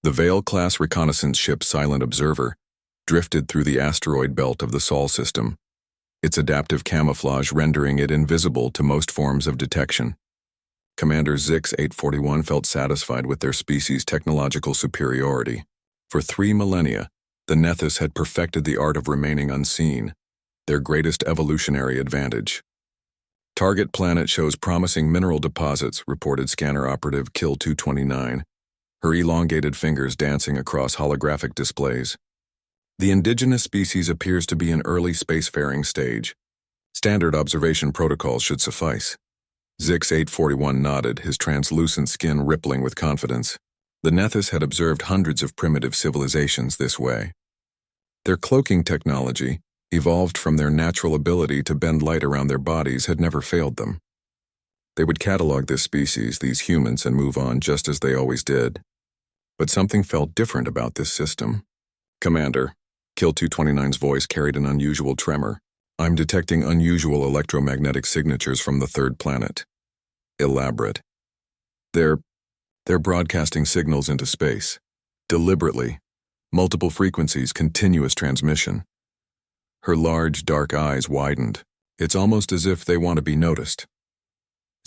The Vale-class reconnaissance ship Silent Observer drifted through the asteroid belt of the Sol system, its adaptive camouflage rendering it invisible to most forms of detection. Commander Zix-841 felt satisfied with their species' technological superiority. For 3 millennia, the Nethys had perfected the art of remaining unseen, their greatest evolutionary advantage. Target planet shows promising mineral deposits, reported scanner operative Kill 229, her elongated fingers dancing across holographic displays. The indigenous species appears to be in early spacefaring stage. Standard observation protocols should suffice. Zix-841 nodded, his translucent skin rippling with confidence. The Nethys had observed hundreds of primitive civilizations this way. Their cloaking technology, evolved from their natural ability to bend light around their bodies, had never failed them. They would catalog this species, these humans, and move on just as they always did. But something felt different about this system. Commander, Kill 229's voice carried an unusual tremor. I'm detecting unusual electromagnetic signatures from the third planet. Elaborate. They're broadcasting signals into space. Deliberately. Multiple frequencies, continuous transmission. Her large, dark eyes widened. It's almost as if they want to be noticed.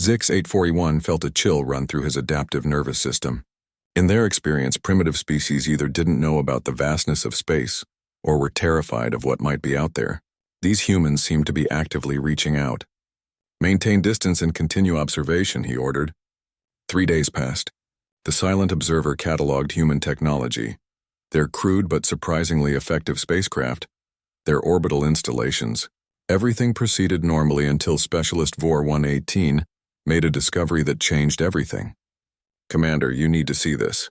Zix-841 felt a chill run through his adaptive nervous system. In their experience, primitive species either didn't know about the vastness of space or were terrified of what might be out there. These humans seemed to be actively reaching out. Maintain distance and continue observation, he ordered. 3 days passed. The Silent Observer cataloged human technology, their crude but surprisingly effective spacecraft, their orbital installations. Everything proceeded normally until Specialist VOR 118 made a discovery that changed everything. Commander, you need to see this.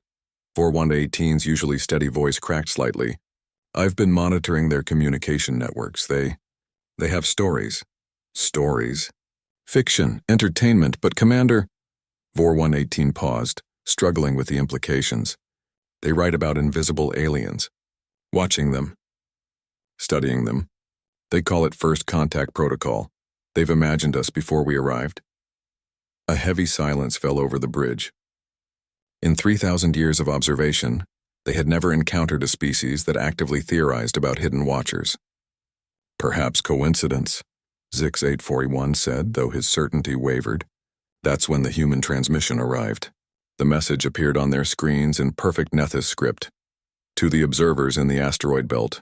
VOR 118's usually steady voice cracked slightly. I've been monitoring their communication networks. They have stories. Stories. Fiction, entertainment, but Commander... VOR 118 paused, struggling with the implications. They write about invisible aliens. Watching them. Studying them. They call it First Contact Protocol. They've imagined us before we arrived. A heavy silence fell over the bridge. In 3,000 years of observation, they had never encountered a species that actively theorized about hidden watchers. Perhaps coincidence, Zix-841 said, though his certainty wavered. That's when the human transmission arrived. The message appeared on their screens in perfect Nethys script. To the observers in the asteroid belt,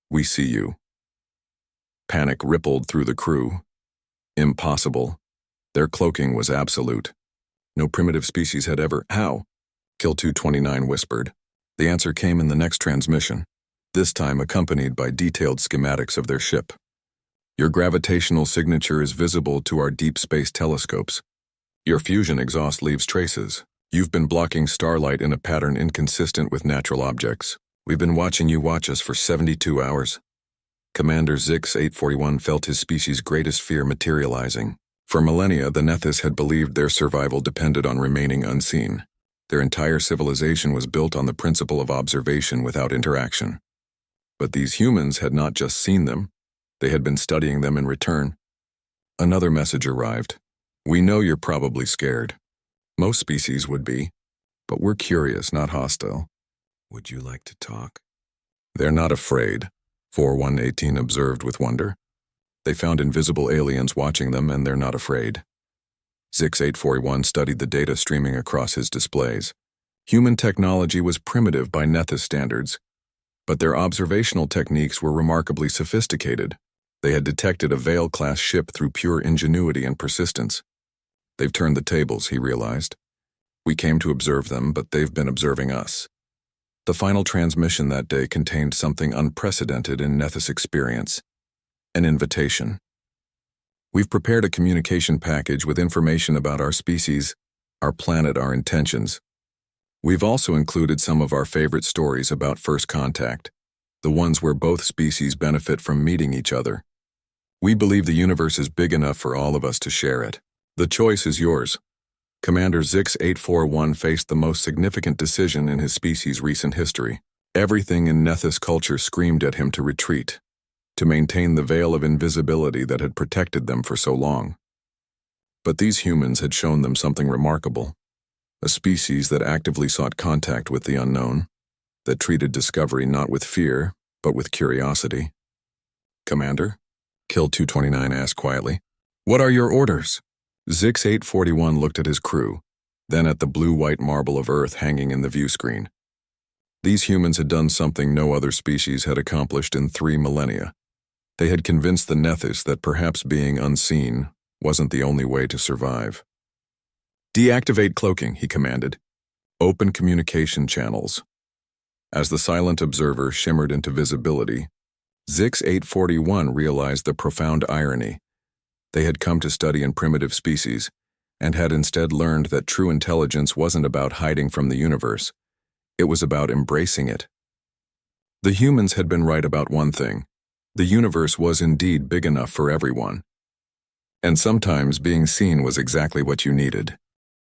we see you. Panic rippled through the crew. Impossible. Their cloaking was absolute. No primitive species had ever... How? Kill 229 whispered. The answer came in the next transmission, this time accompanied by detailed schematics of their ship. Your gravitational signature is visible to our deep space telescopes. Your fusion exhaust leaves traces. You've been blocking starlight in a pattern inconsistent with natural objects. We've been watching you watch us for 72 hours. Commander Zix-841 felt his species' greatest fear materializing. For millennia, the Nethys had believed their survival depended on remaining unseen. Their entire civilization was built on the principle of observation without interaction. But these humans had not just seen them, they had been studying them in return. Another message arrived. We know you're probably scared. Most species would be, but we're curious, not hostile. Would you like to talk? They're not afraid, 4118 observed with wonder. They found invisible aliens watching them and they're not afraid. Zix-841 studied the data streaming across his displays. Human technology was primitive by Nethys standards, but their observational techniques were remarkably sophisticated. They had detected a Vale-class ship through pure ingenuity and persistence. They've turned the tables, he realized. We came to observe them, but they've been observing us. The final transmission that day contained something unprecedented in Nethys experience. An invitation. We've prepared a communication package with information about our species, our planet, our intentions. We've also included some of our favorite stories about first contact, the ones where both species benefit from meeting each other. We believe the universe is big enough for all of us to share it. The choice is yours. Commander Zix-841 faced the most significant decision in his species' recent history. Everything in Nethys culture screamed at him to retreat, to maintain the veil of invisibility that had protected them for so long. But these humans had shown them something remarkable, a species that actively sought contact with the unknown. that treated discovery not with fear, but with curiosity. "Commander?" Kill 229 asked quietly. "What are your orders?" Zix 841 looked at his crew, then at the blue-white marble of Earth hanging in the view screen. These humans had done something no other species had accomplished in 3 millennia. They had convinced the Nethys that perhaps being unseen wasn't the only way to survive. "Deactivate cloaking," he commanded. "Open communication channels." As the silent observer shimmered into visibility, Zix 841 realized the profound irony. They had come to study in primitive species, and had instead learned that true intelligence wasn't about hiding from the universe. It was about embracing it. The humans had been right about one thing. The universe was indeed big enough for everyone. And sometimes being seen was exactly what you needed.